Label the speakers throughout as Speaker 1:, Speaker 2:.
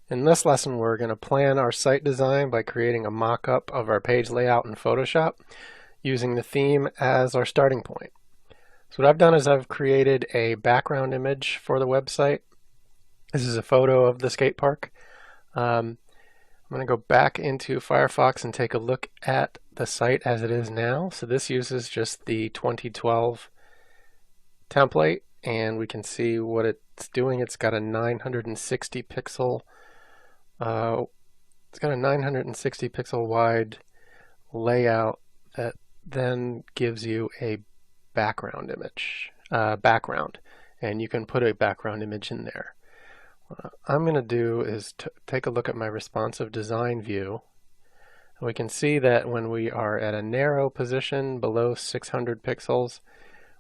Speaker 1: In this lesson, we're going to plan our site design by creating a mock-up of our page layout in Photoshop using the theme as our starting point. So what I've done is I've created a background image for the website. This is a photo of the skate park. I'm going to go back into Firefox and take a look at the site as it is now. So this uses just the 2012 template, and we can see what it's doing. It's got a 960 pixel wide layout that then gives you a background image, and you can put a background image in there. What I'm going to do is take a look at my responsive design view. We can see that when we are at a narrow position below 600 pixels,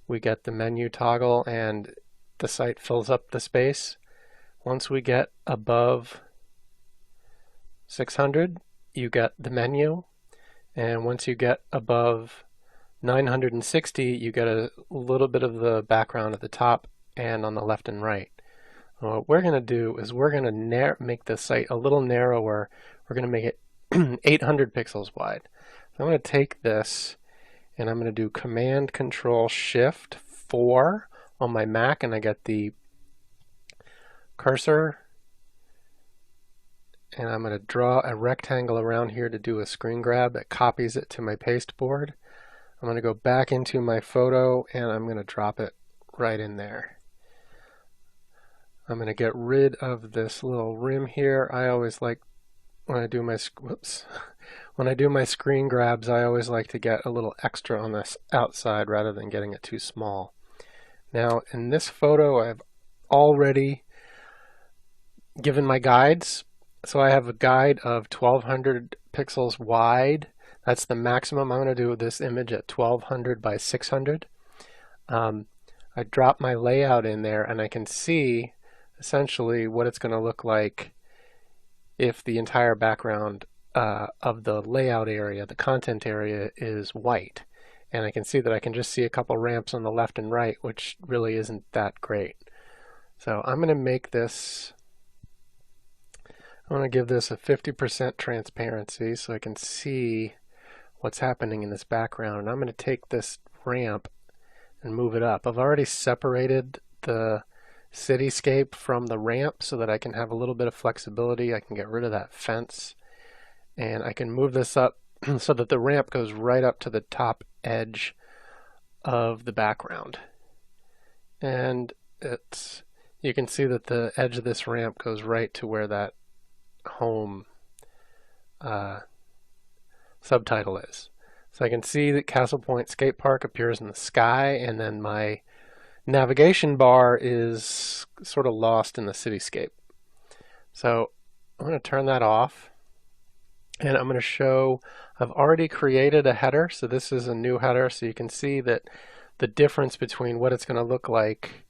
Speaker 1: we get the menu toggle and the site fills up the space. Once we get above 600, you get the menu, and once you get above 960, you get a little bit of the background at the top and on the left and right. What we're going to do is we're going to make the site a little narrower. We're going to make it 800 pixels wide. So I'm going to take this and I'm going to do Command Control Shift 4 on my Mac, and I get the cursor, and I'm going to draw a rectangle around here to do a screen grab that copies it to my pasteboard. I'm going to go back into my photo and I'm going to drop it right in there. I'm going to get rid of this little rim here. I always like, when I do my screen grabs, I always like to get a little extra on this outside rather than getting it too small. Now in this photo, I've already given my guides. So I have a guide of 1200 pixels wide. That's the maximum. I'm going to do this image at 1200 by 600. I drop my layout in there and I can see essentially what it's going to look like if the entire background of the layout area, the content area, is white. And I can see that I can just see a couple ramps on the left and right, which really isn't that great. So I'm going to make this, I want to give this a 50% transparency so I can see what's happening in this background. And I'm going to take this ramp and move it up. I've already separated the cityscape from the ramp so that I can have a little bit of flexibility. I can get rid of that fence, and I can move this up so that the ramp goes right up to the top edge of the background. And you can see that the edge of this ramp goes right to where that home subtitle is. So I can see that Castle Point Skate Park appears in the sky, and then my navigation bar is sort of lost in the cityscape. So I'm going to turn that off, and I'm going to show I've already created a header. So this is a new header, so you can see that the difference between what it's going to look like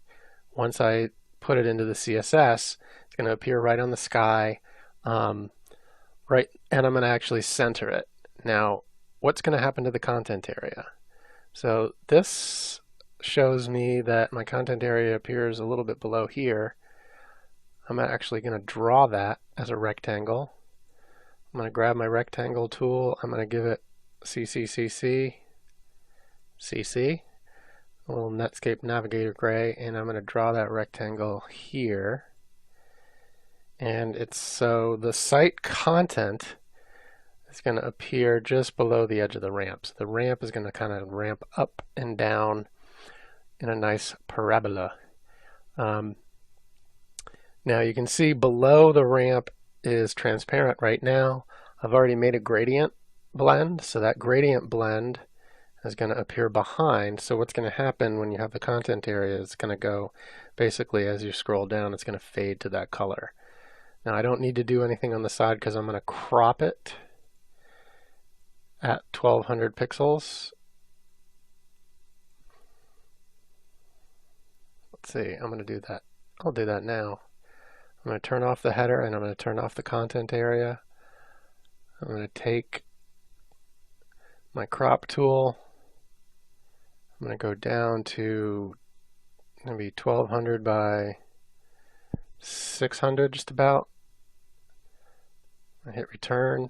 Speaker 1: once I put it into the CSS, it's going to appear right on the sky, right, and I'm going to actually center it. Now, what's going to happen to the content area? So this shows me that my content area appears a little bit below here. I'm actually going to draw that as a rectangle. I'm going to grab my rectangle tool. I'm going to give it CC, a little Netscape Navigator gray, and I'm going to draw that rectangle here. And it's so the site content is going to appear just below the edge of the ramp. So the ramp is going to kind of ramp up and down in a nice parabola. Now you can see below the ramp is transparent right now. I've already made a gradient blend, so that gradient blend is going to appear behind. So what's going to happen when you have the content area is going to go basically as you scroll down, it's going to fade to that color. Now I don't need to do anything on the side because I'm going to crop it at 1200 pixels. Let's see, I'm going to do that. I'll do that now. I'm going to turn off the header and I'm going to turn off the content area. I'm going to take my crop tool. I'm going to go down to maybe 1200 by 600 just about. I hit return,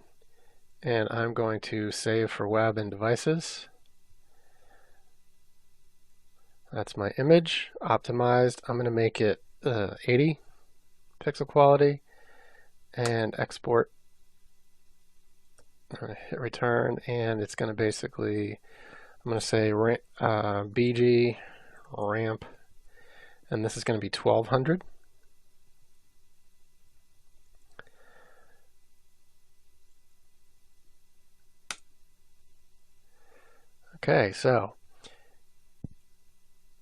Speaker 1: and I'm going to save for web and devices. That's my image optimized. I'm going to make it 80 pixel quality and export. I'm going to hit return, and it's going to basically, I'm going to say BG ramp, and this is going to be 1200. Okay, so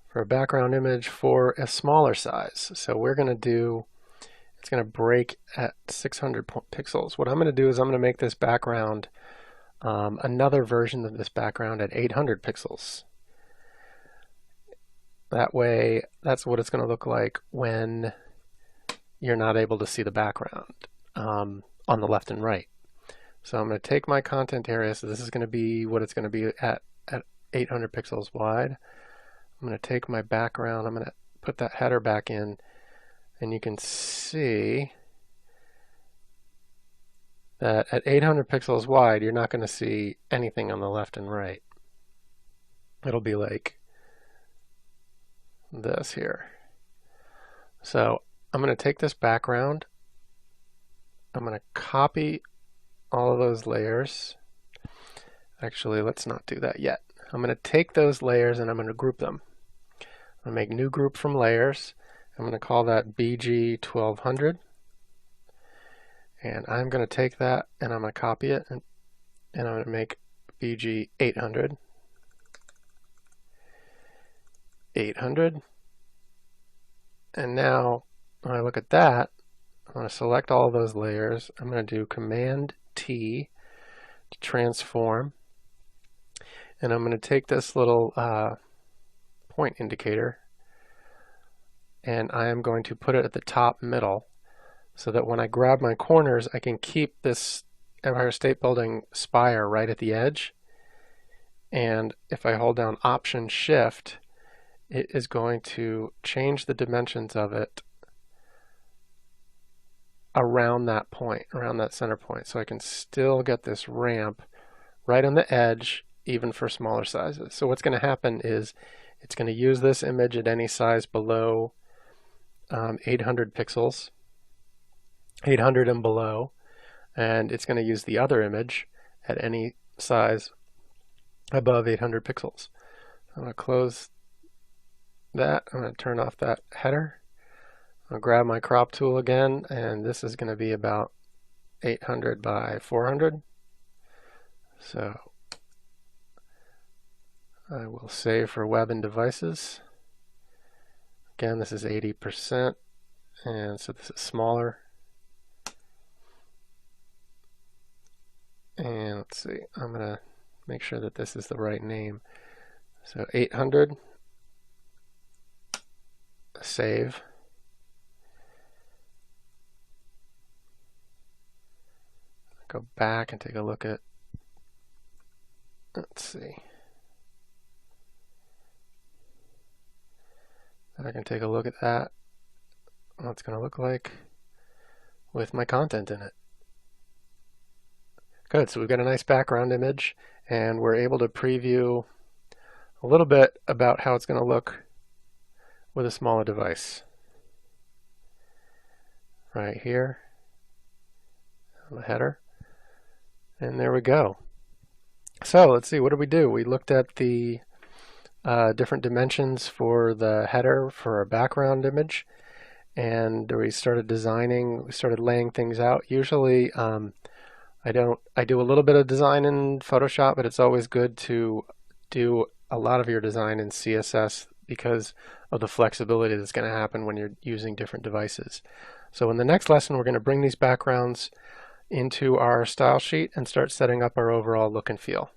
Speaker 1: for a background image for a smaller size, so we're going to do, it's going to break at 600 pixels. What I'm going to do is I'm going to make this background another version of this background at 800 pixels. That way, that's what it's going to look like when you're not able to see the background on the left and right. So I'm going to take my content area, so this is going to be what it's going to be at 800 pixels wide. I'm going to take my background, I'm going to put that header back in, and you can see that at 800 pixels wide, you're not going to see anything on the left and right. It'll be like this here. So I'm going to take this background, I'm going to copy all of those layers. Actually, let's not do that yet. I'm going to take those layers and I'm going to group them. I'm going to make new group from layers. I'm going to call that BG 1200. And I'm going to take that and I'm going to copy it and I'm going to make BG 800. 800. And now when I look at that, I'm going to select all of those layers. I'm going to do Command T to transform. And I'm going to take this little point indicator and I am going to put it at the top middle so that when I grab my corners, I can keep this Empire State Building spire right at the edge. And if I hold down Option Shift, it is going to change the dimensions of it around that point, around that center point. So I can still get this ramp right on the edge, even for smaller sizes. So what's going to happen is it's going to use this image at any size below 800 pixels, 800 and below, and it's going to use the other image at any size above 800 pixels. I'm going to close that. I'm going to turn off that header. I'll grab my crop tool again, and this is going to be about 800 by 400. So I will save for web and devices. Again, this is 80%, and so this is smaller. And let's see, I'm going to make sure that this is the right name. So 800, save. Go back and take a look at, let's see. I can take a look at that, what it's going to look like with my content in it. Good, so we've got a nice background image and we're able to preview a little bit about how it's going to look with a smaller device. Right here, the header, and there we go. So let's see, what did we do? We looked at the different dimensions for the header for our background image, and we started designing, we started laying things out. Usually I do a little bit of design in Photoshop, but it's always good to do a lot of your design in CSS because of the flexibility that's going to happen when you're using different devices. So in the next lesson, we're going to bring these backgrounds into our style sheet and start setting up our overall look and feel.